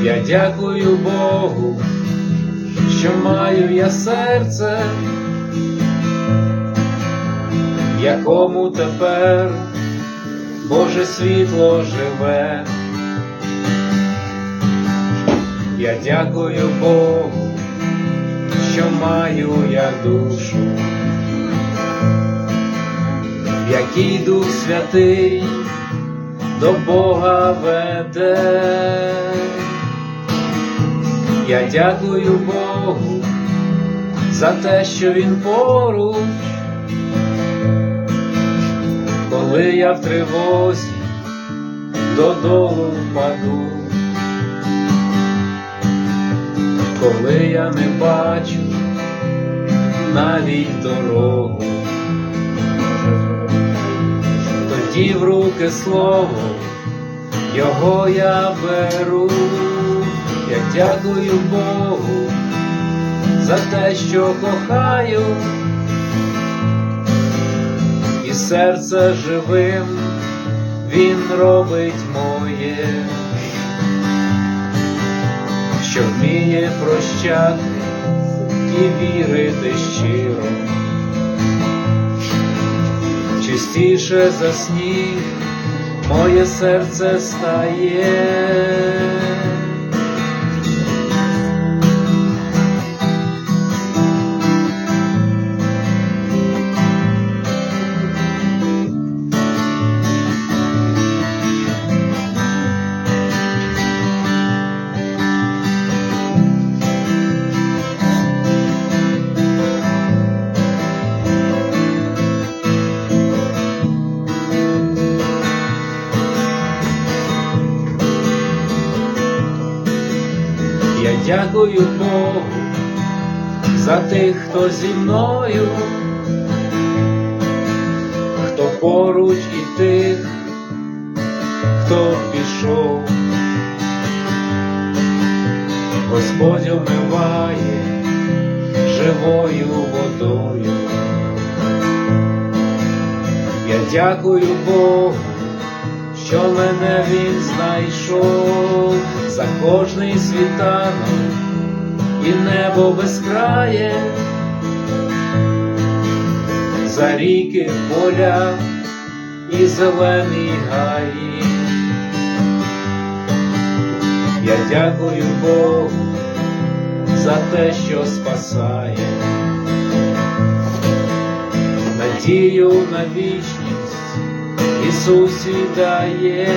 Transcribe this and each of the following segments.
Я дякую Богу, що маю я серце, в якому тепер Боже світло живе. Я дякую Богу, що маю я душу, в якій Дух Святий до Бога веде. Я дякую Богу за те, що Він поруч, коли я в тривозі додолу впаду, коли я не бачу навіть дорогу, тоді в руки слово Його я беру. Я дякую Богу за те, що кохаю, і серце живим Він робить моє, що вміє прощати і вірити щиро, чистіше за сніг моє серце стає. Я дякую Богу за тих, хто зі мною, хто поруч і тих, хто пішов. Господь омиває живою водою. Я дякую Богу, що мене Він знайшов, за кожний світанок і небо безкрає, за ріки, поля і зелені гаї. Я дякую Богу за те, що спасає, надію на вічність Ісусі дає.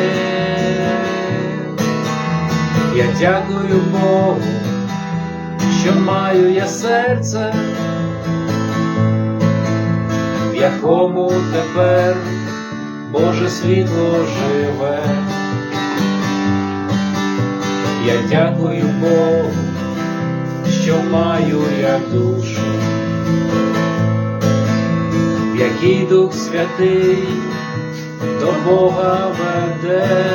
Я дякую Богу, що маю я серце, в якому тепер Боже світло живе. Я дякую Богу, що маю я душу, в якій Дух Святий до Бога веде.